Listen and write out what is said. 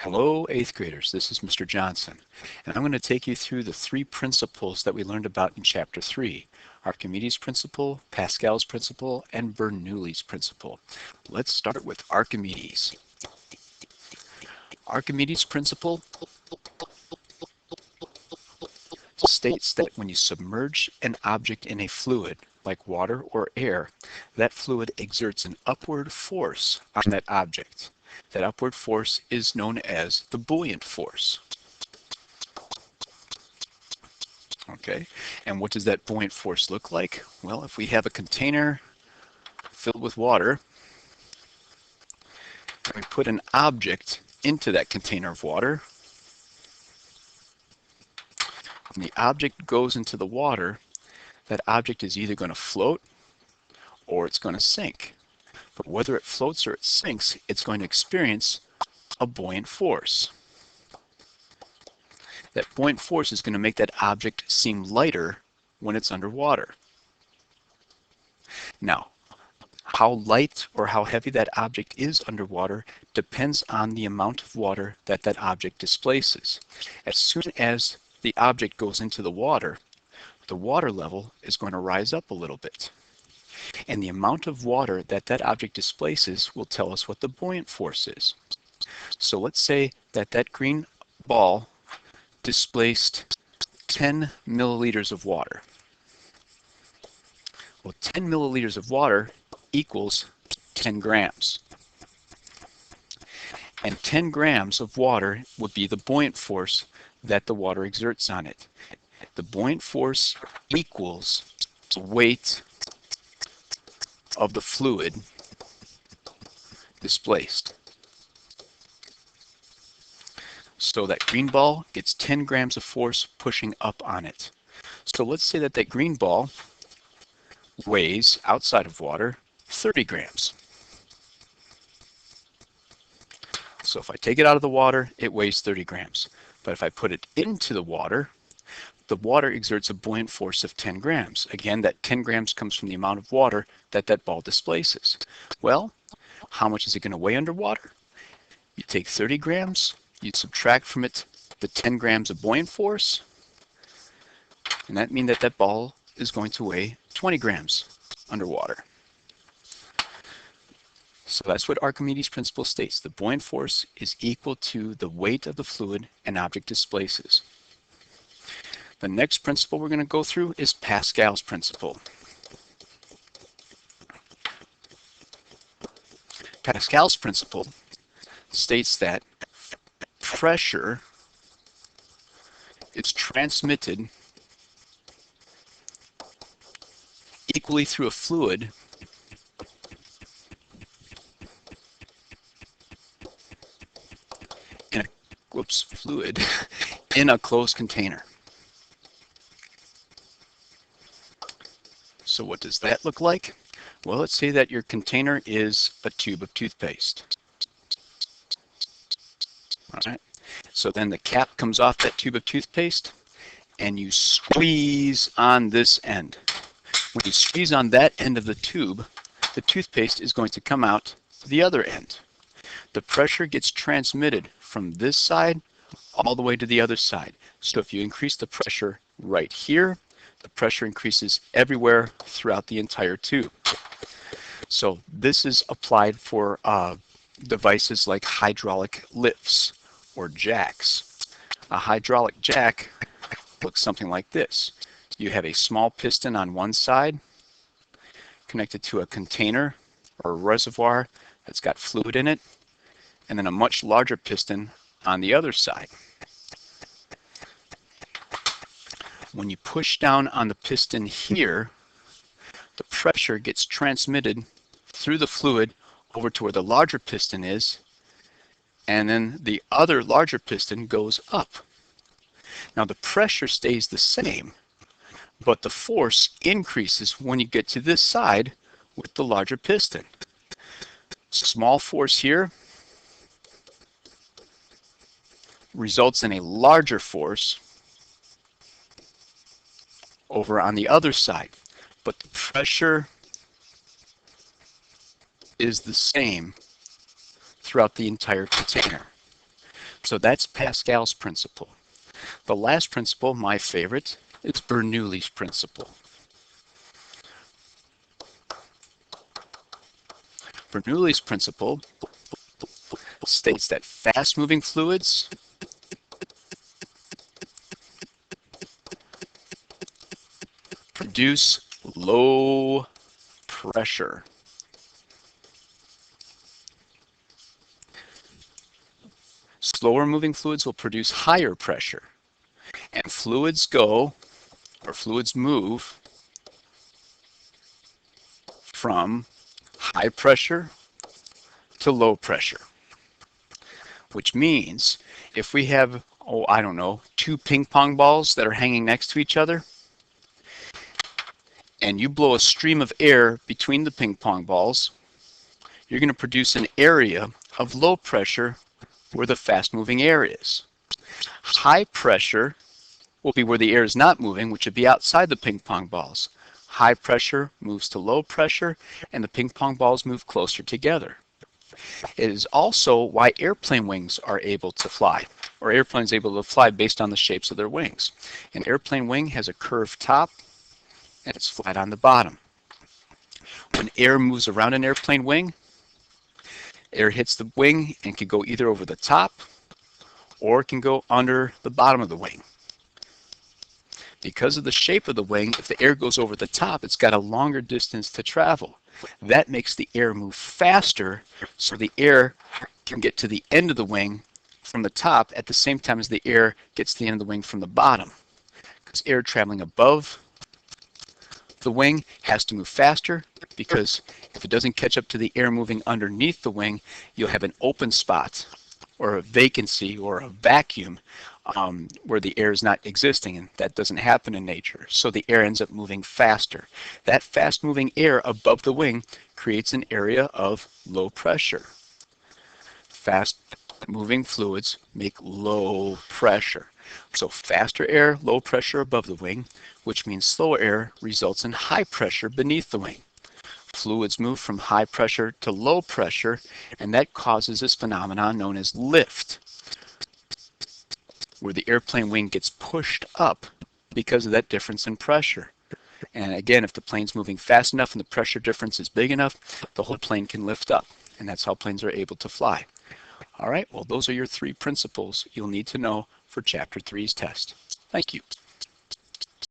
Hello, 8th graders. This is Mr. Johnson, and I'm going to take you through the three principles that we learned about in Chapter 3, Archimedes' principle, Pascal's principle, and Bernoulli's principle. Let's start with Archimedes. Archimedes' principle states that when you submerge an object in a fluid, like water or air, that fluid exerts an upward force on that object. That upward force is known as the buoyant force. Okay, and what does that buoyant force look like? Well, if we have a container filled with water, and we put an object into that container of water, when the object goes into the water, that object is either going to float or it's going to sink. But whether it floats or it sinks, it's going to experience a buoyant force. That buoyant force is going to make that object seem lighter when it's underwater. Now, how light or how heavy that object is underwater depends on the amount of water that that object displaces. As soon as the object goes into the water level is going to rise up a little bit. And the amount of water that that object displaces will tell us what the buoyant force is. So let's say that that green ball displaced 10 milliliters of water. Well, 10 milliliters of water equals 10 grams. And 10 grams of water would be the buoyant force that the water exerts on it. The buoyant force equals the weight of the fluid displaced. So that green ball gets 10 grams of force pushing up on it. So let's say that that green ball weighs, outside of water, 30 grams. So if I take it out of the water, it weighs 30 grams. But if I put it into the water exerts a buoyant force of 10 grams. Again, that 10 grams comes from the amount of water that that ball displaces. Well, how much is it going to weigh underwater? You take 30 grams, you subtract from it the 10 grams of buoyant force, and that means that that ball is going to weigh 20 grams underwater. So that's what Archimedes' principle states. The buoyant force is equal to the weight of the fluid an object displaces. The next principle we're going to go through is Pascal's principle. Pascal's principle states that pressure is transmitted equally through a fluid in a closed container. So what does that look like? Well, let's say that your container is a tube of toothpaste. All right. So then the cap comes off that tube of toothpaste and you squeeze on this end. When you squeeze on that end of the tube, the toothpaste is going to come out the other end. The pressure gets transmitted from this side all the way to the other side. So if you increase the pressure right here, the pressure increases everywhere throughout the entire tube. So this is applied for devices like hydraulic lifts or jacks. A hydraulic jack looks something like this. You have a small piston on one side connected to a container or a reservoir that's got fluid in it, and then a much larger piston on the other side. When you push down on the piston here, the pressure gets transmitted through the fluid over to where the larger piston is, and then the other larger piston goes up. Now the pressure stays the same, but the force increases when you get to this side with the larger piston. Small force here results in a larger force over on the other side, but the pressure is the same throughout the entire container. So that's Pascal's principle. The last principle, my favorite, is Bernoulli's principle. Bernoulli's principle states that fast-moving fluids produce low pressure. Slower moving fluids will produce higher pressure. And fluids move from high pressure to low pressure. Which means if we have, I don't know, 2 ping pong balls that are hanging next to each other, and you blow a stream of air between the ping pong balls, you're going to produce an area of low pressure where the fast-moving air is. High pressure will be where the air is not moving, which would be outside the ping pong balls. High pressure moves to low pressure, and the ping pong balls move closer together. It is also why airplane wings are able to fly, or airplanes able to fly based on the shapes of their wings. An airplane wing has a curved top, and it's flat on the bottom. When air moves around an airplane wing, air hits the wing and can go either over the top or it can go under the bottom of the wing. Because of the shape of the wing, if the air goes over the top, it's got a longer distance to travel. That makes the air move faster, so the air can get to the end of the wing from the top at the same time as the air gets to the end of the wing from the bottom. Because air traveling above the wing has to move faster, because if it doesn't catch up to the air moving underneath the wing, you'll have an open spot or a vacancy or a vacuum where the air is not existing, and that doesn't happen in nature. So the air ends up moving faster. That fast moving air above the wing creates an area of low pressure. Fast moving fluids make low pressure. So faster air, low pressure above the wing, which means slower air results in high pressure beneath the wing. Fluids move from high pressure to low pressure, and that causes this phenomenon known as lift, where the airplane wing gets pushed up because of that difference in pressure. And again, if the plane's moving fast enough and the pressure difference is big enough, the whole plane can lift up, and that's how planes are able to fly. All right, well, those are your 3 principles you'll need to know for Chapter 3's test. Thank you.